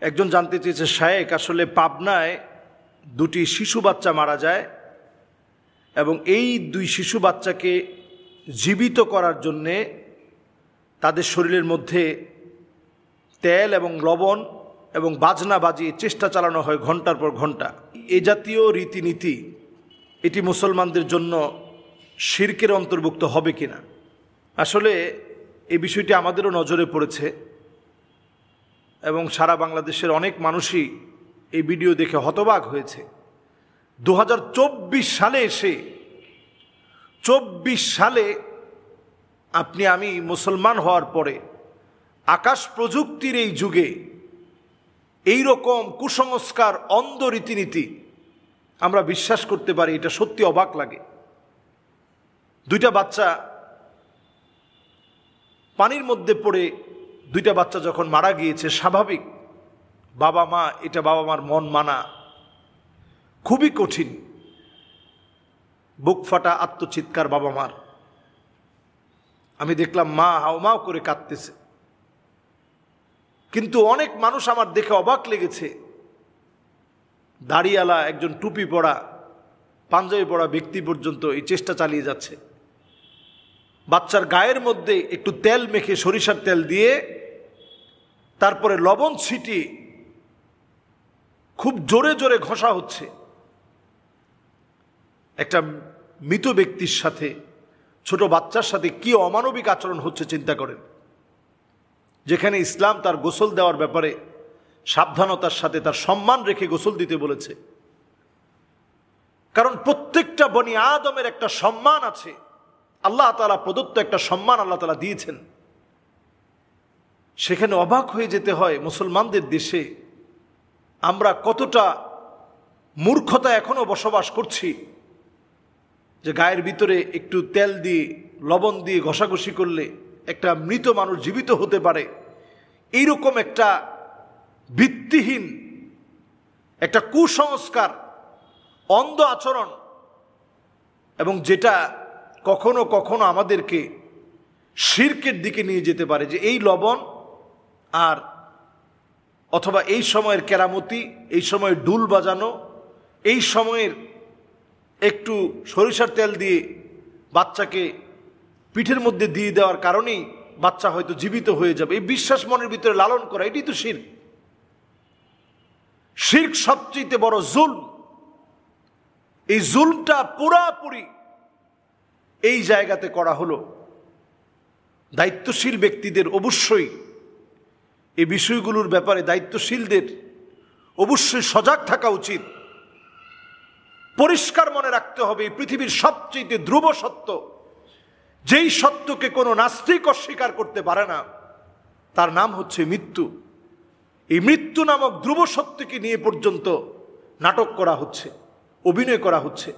একজন জানতে চেয়েছে, শায়েখ আসলে পাবনায় দুটি শিশু বাচ্চা মারা যায় এবং এই দুই শিশু বাচ্চাকে জীবিত করার জন্যে তাদের শরীরের মধ্যে তেল এবং লবণ এবং বাজনা বাজিয়ে চেষ্টা চালানো হয় ঘন্টার পর ঘন্টা। এ জাতীয় রীতিনীতি এটি মুসলমানদের জন্য শিরকের অন্তর্ভুক্ত হবে কিনা? আসলে এই বিষয়টি আমাদেরও নজরে পড়েছে এবং সারা বাংলাদেশের অনেক মানুষই এই ভিডিও দেখে হতবাক হয়েছে। 2024 সালে এসে 24 সালে আপনি আমি মুসলমান হওয়ার পরে আকাশ প্রযুক্তির এই যুগে এই রকম কুসংস্কার, অন্ধ রীতিনীতি আমরা বিশ্বাস করতে পারি, এটা সত্যি অবাক লাগে। দুইটা বাচ্চা পানির মধ্যে পড়ে দুইটা বাচ্চা যখন মারা গিয়েছে, স্বাভাবিক বাবা মা, এটা বাবা মার মন মানা খুবই কঠিন। বুক ফাটা আত্মচিৎকার বাবা মার। আমি দেখলাম মা হাউমাউ করে কাঁদতেছে, কিন্তু অনেক মানুষ আমার দেখে অবাক লেগেছে। দাড়িওয়ালা একজন টুপি পরা, পাঞ্জাবি পরা ব্যক্তি পর্যন্ত এই চেষ্টা চালিয়ে যাচ্ছে। বাচ্চার গায়ের মধ্যে একটু তেল মেখে, সরিষার তেল দিয়ে তারপরে লবণ ছিটিয়ে খুব জোরে জোরে ঘষা হচ্ছে। একটা মৃত ব্যক্তির সাথে, ছোট বাচ্চার সাথে কি অমানবিক আচরণ হচ্ছে চিন্তা করেন। যেখানে ইসলাম তার গোসল দেওয়ার ব্যাপারে সাবধানতার সাথে তার সম্মান রেখে গোসল দিতে বলেছে। কারণ প্রত্যেকটা বনি আদমের একটা সম্মান আছে, আল্লাহ তাআলা প্রদত্ত একটা সম্মান আল্লাহ তাআলা দিয়েছেন। সেখানে অবাক হয়ে যেতে হয়, মুসলমানদের দেশে আমরা কতটা মূর্খতা এখনো বসবাস করছি, যে গায়ের ভিতরে একটু তেল দিয়ে লবণ দিয়ে ঘষাঘষি করলে একটা মৃত মানুষ জীবিত হতে পারে। এইরকম একটা ভিত্তিহীন একটা কুসংস্কার, অন্ধ আচরণ, এবং যেটা কখনো কখনো আমাদেরকে শিরকের দিকে নিয়ে যেতে পারে। যে এই লবণ আর অথবা এই সময়ের কেরামতি, এই সময়ের ডুল বাজানো, এই সময়ের একটু সরিষার তেল দিয়ে বাচ্চাকে পিঠের মধ্যে দিয়ে দেওয়ার কারণেই বাচ্চা হয়তো জীবিত হয়ে যাবে, এই বিশ্বাস মনের ভিতরে লালন করা, এটাই তো শিরক। শিরক সবচেয়ে বড় জুলম। এই জুলমটা পুরাপুরি এই জায়গাতে করা হলো। দায়িত্বশীল ব্যক্তিদের অবশ্যই এই বিষয়গুলোর ব্যাপারে, দায়িত্বশীলদের অবশ্যই সজাগ থাকা উচিত। পরিষ্কার মনে রাখতে হবে, এই পৃথিবীর সবচেয়ে ধ্রুব সত্য, যেই সত্যকে কোনো নাস্তিক অস্বীকার করতে পারে না, তার নাম হচ্ছে মৃত্যু। এই মৃত্যু নামক ধ্রুব সত্যকে নিয়ে পর্যন্ত নাটক করা হচ্ছে, অভিনয় করা হচ্ছে।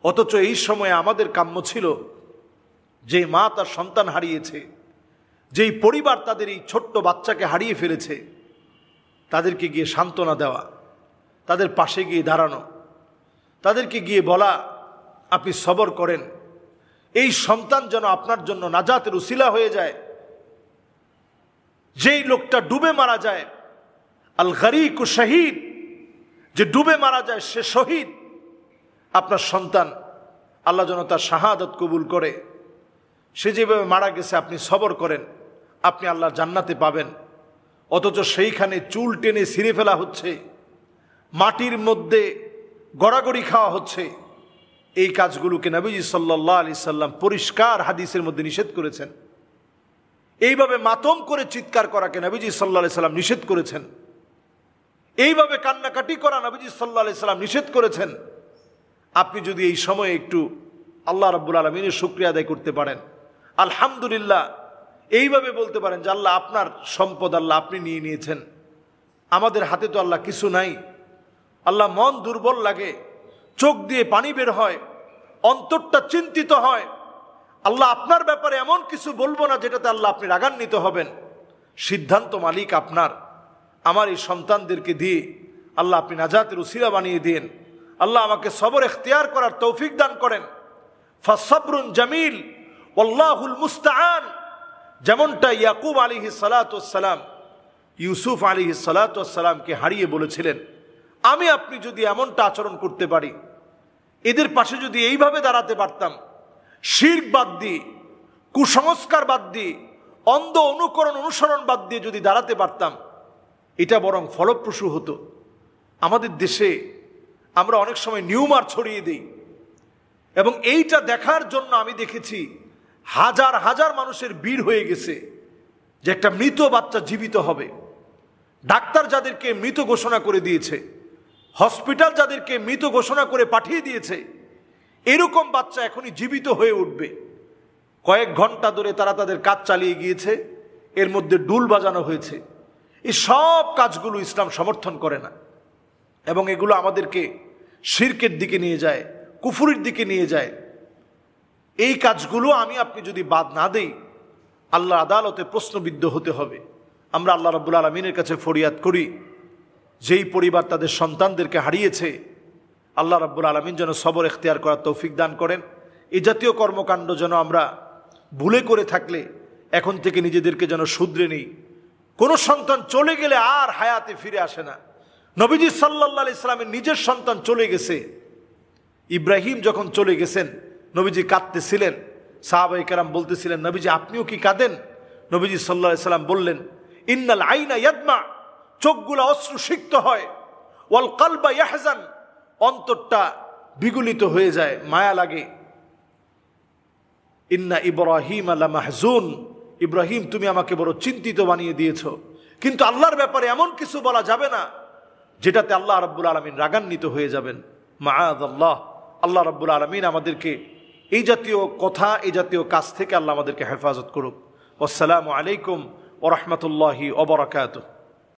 অথচ এই সময়ে আমাদের কাম্য ছিল, যে মা তার সন্তান হারিয়েছে, যেই পরিবার তাদের এই ছোট্ট বাচ্চাকে হারিয়ে ফেলেছে, তাদেরকে গিয়ে সান্ত্বনা দেওয়া, তাদের পাশে গিয়ে দাঁড়ানো, তাদেরকে গিয়ে বলা, আপনি সবর করেন, এই সন্তান যেন আপনার জন্য নাজাতের উসিলা হয়ে যায়। যেই লোকটা ডুবে মারা যায়, আল গরিক শহীদ, যে ডুবে মারা যায় সে শহীদ। আপনার সন্তান, আল্লাহ যেন তার শাহাদাত কবুল করে। সে যেভাবে মারা গেছে আপনি সবর করেন, আপনি আল্লাহর জান্নাতে পাবেন। অথচ সেইখানে চুল টেনে ছিঁড়ে ফেলা হচ্ছে, মাটির মধ্যে গড়াগড়ি খাওয়া হচ্ছে। এই কাজগুলোকে নবীজি সাল্লাল্লাহু আলাইহি সাল্লাম পরিষ্কার হাদিসের মধ্যে নিষেধ করেছেন। এইভাবে মাতম করে চিৎকার করাকে নবীজি সাল্লাল্লাহু আলাইহি সাল্লাম নিষেধ করেছেন। এইভাবে কান্নাকাটি করা নবীজি সাল্লাল্লাহু আলাইহি সাল্লাম নিষেধ করেছেন। আপনি যদি এই সময়ে একটু আল্লাহ রাব্বুল আলামিনের শুকরিয়া আদায় করতে পারেন, আলহামদুলিল্লাহ, এইভাবে বলতে পারেন যে আল্লাহ আপনার সম্পদ, আল্লাহ আপনি নিয়ে নিয়েছেন, আমাদের হাতে তো আল্লাহ কিছু নাই। আল্লাহ, মন দুর্বল লাগে, চোখ দিয়ে পানি বের হয়, অন্তরটা চিন্তিত হয়। আল্লাহ, আপনার ব্যাপারে এমন কিছু বলবো না যেটাতে আল্লাহ আপনি রাগান্বিত হবেন। সিদ্ধান্ত মালিক আপনার। আমার এই সন্তানদেরকে দিয়ে আল্লাহ আপনি নাজাতের উসিলা বানিয়ে দিন। আল্লাহ আমাকে সবর এখতিয়ার করার তৌফিক দান করেন। ফাসবরুন জামিল ওয়াল্লাহুল মুস্তাআন। যেমনটা ইয়াকুব আলাইহিস সালাতু ওয়াস সালাম ইউসুফ আলাইহিস সালাতু ওয়াস সালামকে হারিয়ে বলেছিলেন, আমি আপনি যদি এমনটা আচরণ করতে পারি, এদের পাশে যদি এইভাবে দাঁড়াতে পারতাম, শিরক বাদ দিয়ে, কুসংস্কার বাদ দিয়ে, অন্ধ অনুকরণ অনুসরণ বাদ দিয়ে যদি দাঁড়াতে পারতাম, এটা বরং ফলপ্রসূ হতো। আমাদের দেশে আমরা অনেক সময় নিউমার ছড়িয়ে দিই, এবং এইটা দেখার জন্য আমি দেখেছি হাজার হাজার মানুষের ভিড় হয়ে গেছে যে একটা মৃত বাচ্চা জীবিত হবে। ডাক্তার যাদেরকে মৃত ঘোষণা করে দিয়েছে, হসপিটাল যাদেরকে মৃত ঘোষণা করে পাঠিয়ে দিয়েছে, এরকম বাচ্চা এখনই জীবিত হয়ে উঠবে। কয়েক ঘন্টা ধরে তারা তাদের কাজ চালিয়ে গিয়েছে, এর মধ্যে ডুল বাজানো হয়েছে। এই সব কাজগুলো ইসলাম সমর্থন করে না, এবং এগুলো আমাদেরকে শিরকের দিকে নিয়ে যায়, কুফুরির দিকে নিয়ে যায়। এই কাজগুলো আমি আপনি যদি বাদ না দেই, আল্লাহর আদালতে প্রশ্নবিদ্ধ হতে হবে। আমরা আল্লাহ রাব্বুল আলামিনের কাছে ফরিয়াদ করি, যেই পরিবার তাদের সন্তানদেরকে হারিয়েছে, আল্লাহ রাব্বুল আলামিন যেন সবর এখতিয়ার করার তৌফিক দান করেন। এই জাতীয় কর্মকাণ্ড যেন আমরা ভুলে করে থাকলে এখন থেকে নিজেদেরকে যেন শুধরে নিই। কোনো সন্তান চলে গেলে আর হায়াতে ফিরে আসে না। নবীজি সাল্লাল্লাহু আলাইহি সাল্লামের নিজের সন্তান চলে গেছে। ইব্রাহিম যখন চলে গেছেন, নবীজি কাঁদতেছিলেন। সাহাবায়ে কেরাম বলতেছিলেন, নবীজি আপনিও কি কাঁদেন? নবীজি সাল্লাল্লাহু আলাইহি সাল্লাম বললেন, ইন্নাল আইনা ইয়াদমা, চোখগুলো অশ্রুসিক্ত হয়, ওয়াল কলবা ইয়াহজান, অন্তরটা বিগলিত হয়ে যায়, মায়া লাগে। ইন্না ইব্রাহিম লামাহজুন, ইব্রাহিম তুমি আমাকে বড় চিন্তিত বানিয়ে দিয়েছো। কিন্তু আল্লাহর ব্যাপারে এমন কিছু বলা যাবে না যেটাতে আল্লাহ রাব্বুল আলামিন রাগান্বিত হয়ে যাবেন। মাআযাল্লাহ, আল্লাহ রাব্বুল আলামিন আমাদেরকে এই জাতীয় কথা, এই জাতীয় কাজ থেকে আল্লাহ আমাদেরকে হেফাজত করুক। আসসালামু আলাইকুম ওয়া রাহমাতুল্লাহি ওয়া বারাকাতুহু।